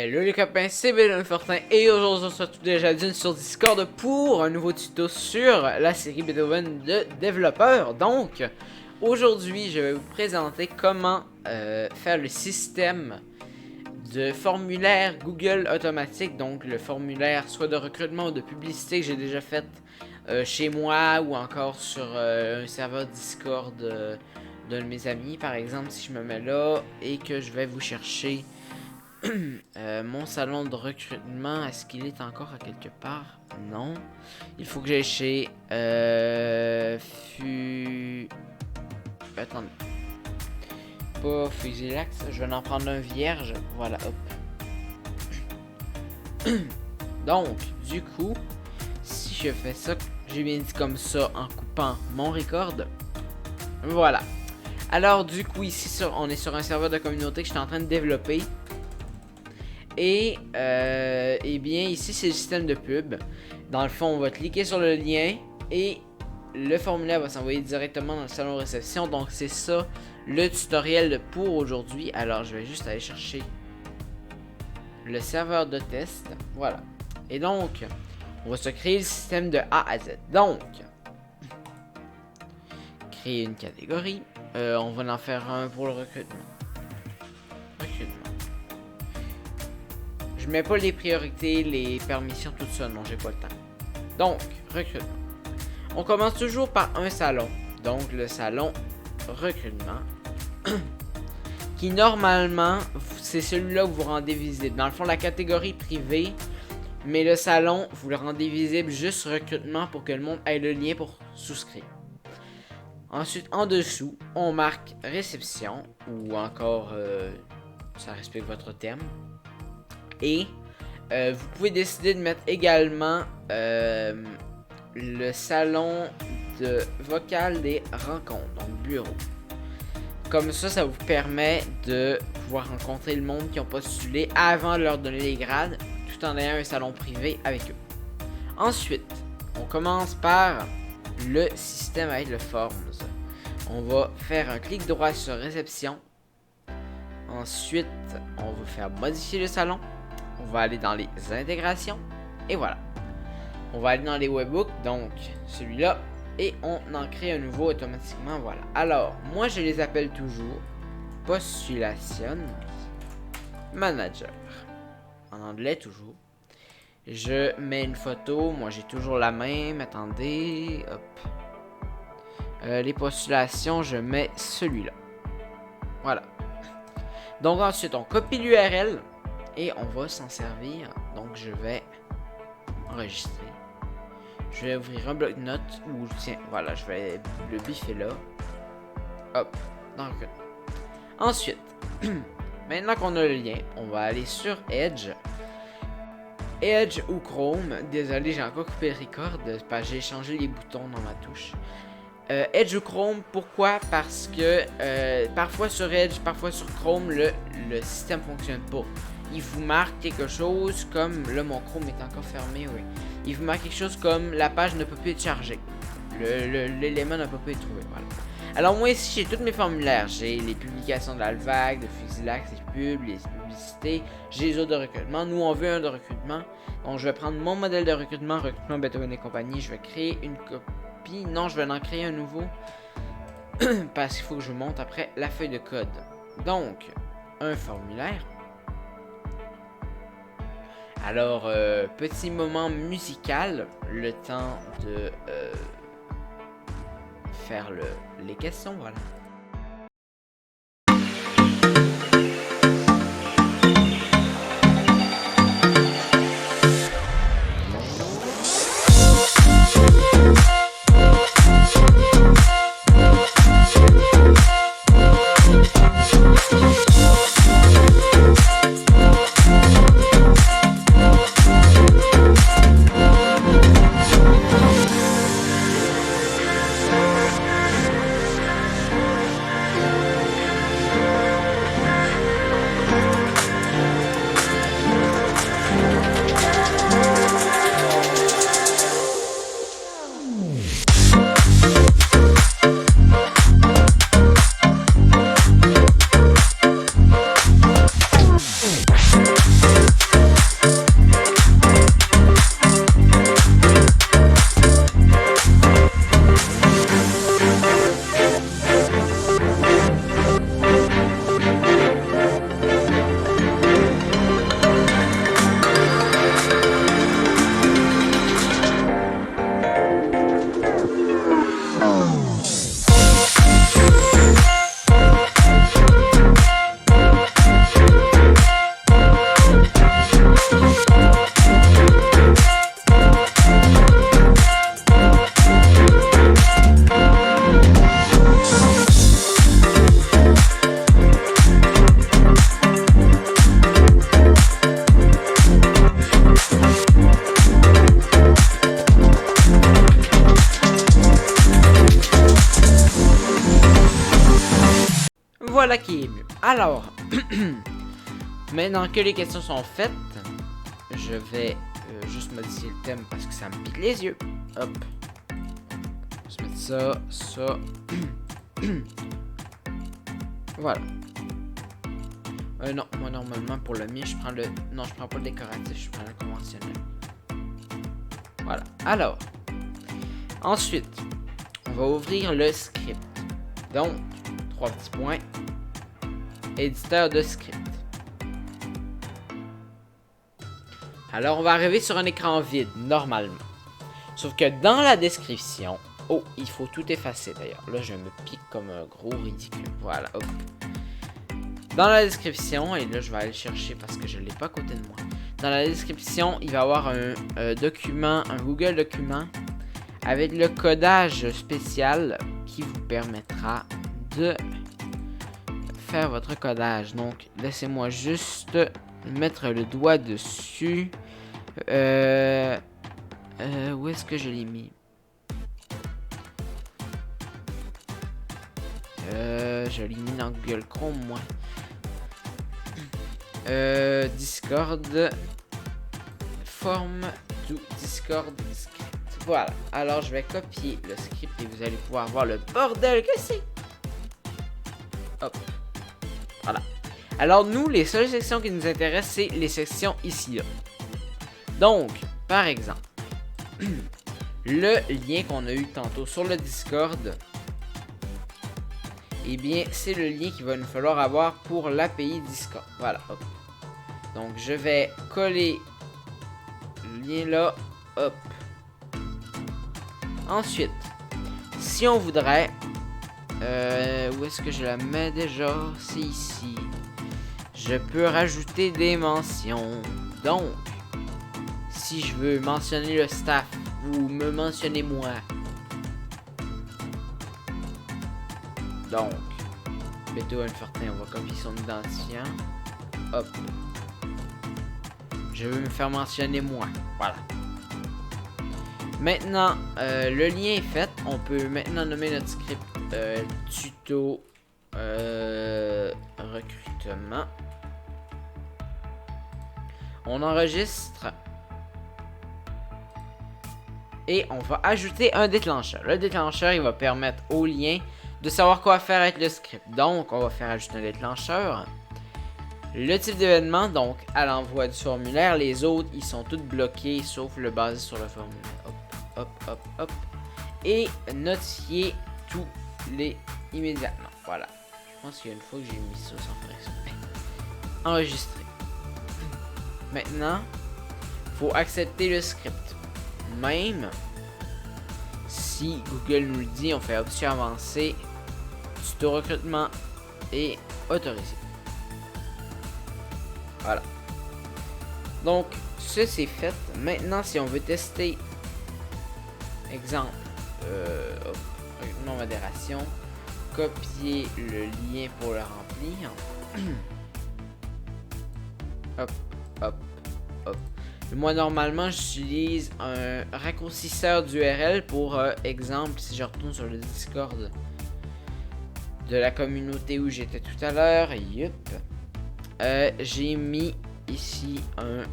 Hello les copains, c'est Bélon Fortin et aujourd'hui on se retrouve déjà d'une sur Discord pour un nouveau tuto sur la série Beethoven de développeurs. Donc, aujourd'hui je vais vous présenter comment faire le système de formulaire Google automatique. Donc le formulaire soit de recrutement ou de publicité que j'ai déjà fait chez moi ou encore sur un serveur Discord d'un de mes amis. Par exemple, si je me mets là et que je vais vous chercher mon salon de recrutement, est-ce qu'il est encore à quelque part? Non. Il faut que j'aille chez Attendez. Pas Fusilax, je vais en prendre un vierge. Voilà, hop. Donc, du coup, si je fais ça, j'ai bien dit comme ça en coupant mon record. Voilà. Alors, du coup, ici, on est sur un serveur de communauté que je suis en train de développer. Et bien ici c'est le système de pub. Dans le fond on va cliquer sur le lien et le formulaire va s'envoyer directement dans le salon de réception. Donc c'est ça le tutoriel pour aujourd'hui. Alors je vais juste aller chercher le serveur de test. Voilà. Et donc on va se créer le système de A à Z. Donc créer une catégorie. On va en faire un pour le recrutement. Je mets pas les priorités, les permissions, tout ça, non, j'ai pas le temps. Donc, recrutement. On commence toujours par un salon. Donc, le salon recrutement. Qui, normalement, c'est celui-là que vous rendez visible. Dans le fond, la catégorie privée. Mais le salon, vous le rendez visible juste recrutement pour que le monde ait le lien pour souscrire. Ensuite, en dessous, on marque réception. Ou encore, ça respecte votre thème. Et vous pouvez décider de mettre également le salon de vocal des rencontres, donc bureau. Comme ça, ça vous permet de pouvoir rencontrer le monde qui ont postulé avant de leur donner les grades, tout en ayant un salon privé avec eux. Ensuite, on commence par le système avec le Forms. On va faire un clic droit sur réception. Ensuite, on va faire modifier le salon. On va aller dans les intégrations. Et voilà. On va aller dans les webhooks. Donc, celui-là. Et on en crée un nouveau automatiquement. Voilà. Alors, moi, je les appelle toujours Postulation Manager. En anglais, toujours. Je mets une photo. Moi, j'ai toujours la même. Attendez. Hop. Les postulations, je mets celui-là. Voilà. Donc, ensuite, on copie l'URL. Et on va s'en servir. Donc je vais enregistrer. Je vais ouvrir un bloc-notes ou tiens, voilà, je vais le biffer là. Hop, dans le code. Ensuite, maintenant qu'on a le lien, on va aller sur Edge. Edge ou Chrome. Désolé, j'ai encore coupé le record parce que j'ai changé les boutons dans ma touche. Edge ou Chrome, pourquoi? Parce que parfois sur Edge, parfois sur Chrome, le système fonctionne pas. Il vous marque quelque chose comme... Là, mon Chrome est encore fermé, oui. Il vous marque quelque chose comme la page ne peut plus être chargée. L'élément ne peut plus être trouvé, voilà. Alors moi ici, j'ai tous mes formulaires. J'ai les publications de l'Alvac, de Fusilax, les pubs, les publicités. J'ai les autres de recrutement. Nous, on veut un de recrutement. Donc, je vais prendre mon modèle de recrutement, recrutement Beethoven et compagnie. Je vais créer une copie. Non, je vais en créer un nouveau. Parce qu'il faut que je monte après la feuille de code. Donc, un formulaire. Alors, petit moment musical, le temps de faire les questions, voilà. celle-là qui est mieux. Alors, maintenant que les questions sont faites, je vais juste modifier le thème parce que ça me pique les yeux. Hop. Je vais mettre ça, ça. Voilà. Non, moi normalement pour le mien, je prends le... Non, je prends pas le décoratif, je prends le conventionnel. Voilà. Alors, ensuite, on va ouvrir le script. Donc, 3 petits points. Éditeur de script. Alors, on va arriver sur un écran vide, normalement. Sauf que dans la description... Oh, il faut tout effacer d'ailleurs. Là, je me pique comme un gros ridicule. Voilà, hop. Dans la description, et là, je vais aller le chercher parce que je ne l'ai pas à côté de moi. Dans la description, il va y avoir un document, un Google document avec le codage spécial qui vous permettra de faire votre codage. Donc, laissez-moi juste mettre le doigt dessus. Où est-ce que je l'ai mis? Je l'ai mis dans Google Chrome, moi. Discord. Form to Discord script. Voilà. Alors, je vais copier le script et vous allez pouvoir voir le bordel que c'est. Hop. Voilà. Alors, nous, les seules sections qui nous intéressent, c'est les sections ici, là. Donc, par exemple, le lien qu'on a eu tantôt sur le Discord, eh bien, c'est le lien qu'il va nous falloir avoir pour l'API Discord. Voilà. Hop. Donc, je vais coller le lien là. Hop. Ensuite, si on voudrait... où est-ce que je la mets déjà? C'est ici. Je peux rajouter des mentions. Donc, si je veux mentionner le staff, vous me mentionnez moi. Donc, Beto Alfortin, on va copier son identifiant. Hop. Je veux me faire mentionner moi. Voilà. Maintenant, le lien est fait. On peut maintenant nommer notre script tuto recrutement. On enregistre. Et on va ajouter un déclencheur. Le déclencheur, il va permettre au lien de savoir quoi faire avec le script. Donc, on va faire ajouter un déclencheur. Le type d'événement, donc à l'envoi du formulaire, les autres, ils sont tous bloqués, sauf le basé sur le formulaire. Hop, hop, hop, hop. Et notifier tous les immédiatement. Voilà. Je pense qu'il y a une fois que j'ai mis ça sans faire exprès. Enregistrer. Maintenant, il faut accepter le script. Même si Google nous le dit, on fait option avancée, tuto recrutement et autorisé. Voilà. Donc, ça c'est fait. Maintenant, si on veut tester, exemple, recrutement modération, copier le lien pour le remplir. Hop, hop, hop. Moi, normalement, j'utilise un raccourcisseur d'URL pour exemple, si je retourne sur le Discord de la communauté où j'étais tout à l'heure, yup, j'ai mis ici un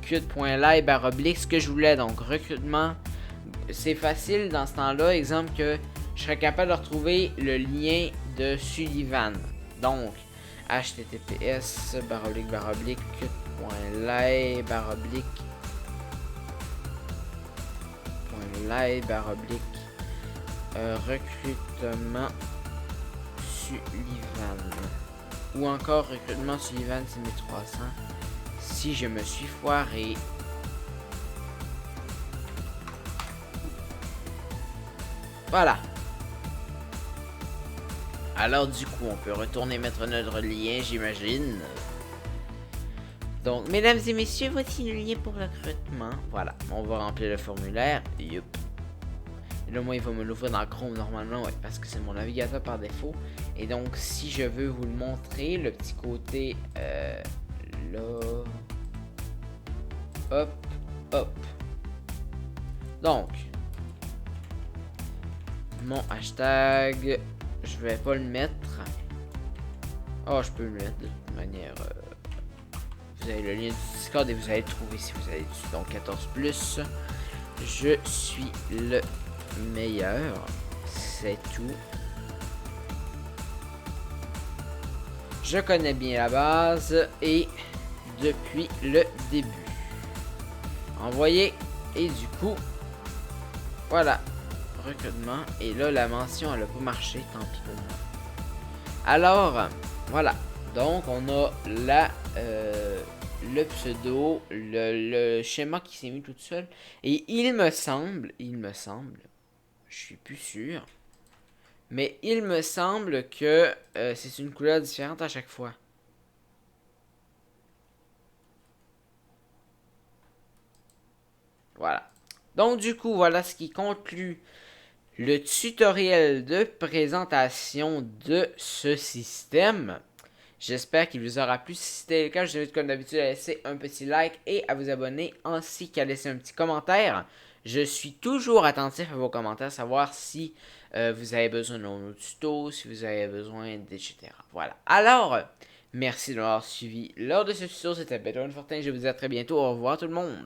qt.ly// ce que je voulais, donc recrutement. C'est facile dans ce temps-là, exemple que je serais capable de retrouver le lien de Sullivan. Donc, https qt.ly// recrutement Sullivan. Ou encore recrutement Sullivan c'est 1300. Si je me suis foiré. Voilà. Alors du coup, on peut retourner mettre notre lien, j'imagine. Donc, mesdames et messieurs, voici le lien pour le recrutement. Voilà, on va remplir le formulaire. Yup. Et là, moi, il va me l'ouvrir dans Chrome normalement, ouais, parce que c'est mon navigateur par défaut. Et donc, si je veux vous le montrer, le petit côté, là, hop, hop. Donc, mon hashtag, je vais pas le mettre. Oh, je peux le mettre de toute manière. Vous avez le lien du Discord et vous allez le trouver si vous allez dessus. Donc 14+. Je suis le meilleur. C'est tout. Je connais bien la base et depuis le début. Envoyé. Et du coup, voilà. Recrutement. Et là, la mention, elle a pas marché. Tant pis pour moi. Alors, voilà. Donc, on a le pseudo, le schéma qui s'est mis tout seul. Et il me semble, je suis plus sûr, mais il me semble que c'est une couleur différente à chaque fois. Voilà. Donc, du coup, voilà ce qui conclut le tutoriel de présentation de ce système. J'espère qu'il vous aura plu. Si c'était le cas, je vous invite comme d'habitude à laisser un petit like et à vous abonner, ainsi qu'à laisser un petit commentaire. Je suis toujours attentif à vos commentaires, savoir si vous avez besoin d'un autre tuto, si vous avez besoin, etc. Voilà. Alors, merci de m'avoir suivi lors de ce tuto. C'était Bedouin Fortin. Je vous dis à très bientôt. Au revoir tout le monde.